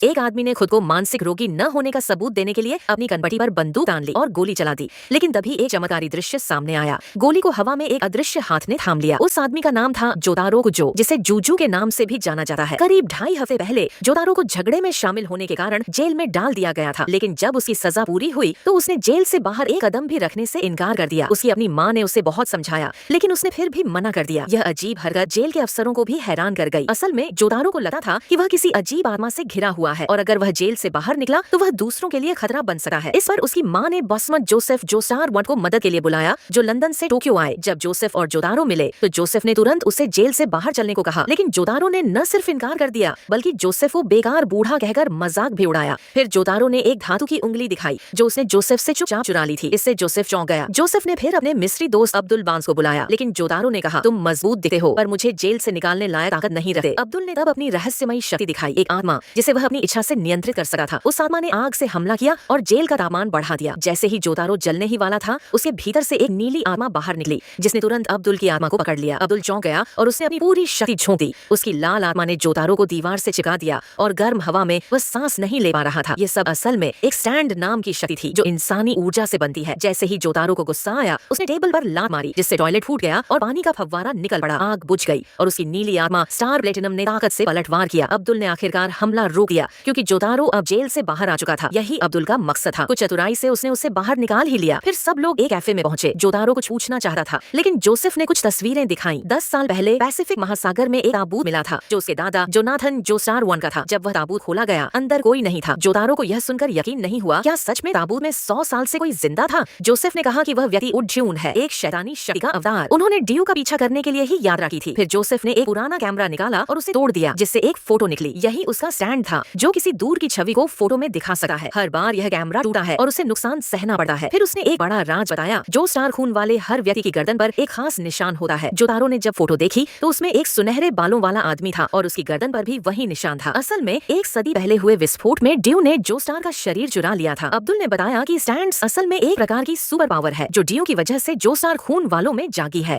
एक आदमी ने खुद को मानसिक रोगी न होने का सबूत देने के लिए अपनी कनपटी पर बंदूक तान ली और गोली चला दी। लेकिन तभी एक चमत्कारी दृश्य सामने आया। गोली को हवा में एक अदृश्य हाथ ने थाम लिया। उस आदमी का नाम था जोतारो कुजो, जिसे जूजू के नाम से भी जाना जाता है। करीब 2.5 हफ्ते पहले जोतारो को झगड़े में शामिल होने के कारण जेल में डाल दिया गया था, लेकिन जब उसकी सजा पूरी हुई तो उसने जेल से बाहर एक कदम भी रखने से इनकार कर दिया। उसकी अपनी माँ ने उसे बहुत समझाया, लेकिन उसने फिर भी मना कर दिया। यह अजीब हरकत जेल के अफसरों को भी हैरान कर गई। असल में जोतारो को लगा था कि वह किसी अजीब आत्मा से घिरा हुआ है और अगर वह जेल से बाहर निकला तो वह दूसरों के लिए खतरा बन सकता है। इस पर उसकी माँ ने बसमत जोसेफ जोस्टार वट को मदद के लिए बुलाया, जो लंदन से टोक्यो आए। जब जोसेफ और जोतारो मिले तो जोसेफ ने तुरंत उसे जेल से बाहर चलने को कहा, लेकिन जोतारो ने न सिर्फ इनकार कर दिया बल्कि जोसेफ को बेकार बूढ़ा कहकर मजाक भी उड़ाया। फिर जोतारो ने एक धातु की उंगली दिखाई जो उसने जोसेफ से चुपचाप चुरा ली थी। इससे जोसेफ चौंक गया। जोसेफ ने फिर अपने मिस्री दोस्त अब्दुल बांस को बुलाया, लेकिन जोतारो ने कहा, तुम मजबूत दिखते हो पर मुझे जेल से निकालने लायक ताकत नहीं रखते। अब्दुल ने तब अपनी रहस्यमयी शक्ति दिखाई, एक आत्मा जिसे वह अपनी इच्छा से नियंत्रित कर सका था। उस आत्मा ने आग से हमला किया और जेल का तापमान बढ़ा दिया। जैसे ही जोतारो जलने ही वाला था, उसके भीतर से एक नीली आत्मा बाहर निकली, जिसने तुरंत अब्दुल की आत्मा को पकड़ लिया। अब्दुल चौंक गया और उसने अपनी पूरी शक्ति झोंक दी। उसकी लाल आत्मा ने जोतारो को दीवार से चिपका दिया और गर्म हवा में वह सांस नहीं ले पा रहा था। ये सब असल में एक स्टैंड नाम की शक्ति थी जो इंसानी ऊर्जा से बनती है। जैसे ही जोतारो को गुस्सा आया, उसने टेबल पर लात मारी, जिससे टॉयलेट फूट गया और पानी का फव्वारा निकल पड़ा। आग बुझ गई और उसकी नीली आत्मा स्टार प्लेटिनम ने ताकत से पलटवार किया। अब्दुल ने आखिरकार हमला रोक दिया क्योंकि जोतारो अब जेल से बाहर आ चुका था। यही अब्दुल का मकसद था। कुछ चतुराई से उसने उसे बाहर निकाल ही लिया। फिर सब लोग एक कैफे में पहुंचे। जोतारो कुछ पूछना चाहता था, लेकिन जोसेफ ने कुछ तस्वीरें दिखाई। 10 साल पहले पैसिफिक महासागर में एक ताबूत मिला था जो उसके दादा जोनाथन जोस्टार वन का था। जब वह ताबूत खोला गया, अंदर कोई नहीं था। जोतारो को यह सुनकर यकीन नहीं हुआ। क्या सच में ताबूत में 100 साल से कोई जिंदा था? जोसेफ ने कहा कि वह व्यक्ति उड्जून है, एक शैतानी शक्ति का अवतार। उन्होंने ड्यू का पीछा करने के लिए ही यात्रा की थी। फिर जोसेफ ने एक पुराना कैमरा निकाला और उसे तोड़ दिया, जिससे एक फोटो निकली। यही उसका स्टैंड था जो किसी दूर की छवि को फोटो में दिखा सका है। हर बार यह कैमरा टूटा है और उसे नुकसान सहना पड़ता है। फिर उसने एक बड़ा राज बताया, जो स्टार खून वाले हर व्यक्ति की गर्दन पर एक खास निशान होता है। जोतारो ने जब फोटो देखी तो उसमें एक सुनहरे बालों वाला आदमी था और उसकी गर्दन पर भी वही निशान था। असल में 1 सदी पहले हुए विस्फोट में ड्यू ने जोस्टार का शरीर चुरा लिया था। अब्दुल ने बताया कि स्टैंड्स असल में एक प्रकार की सुपर पावर है जो ड्यू की वजह से जोस्टार खून वालों में जागी है।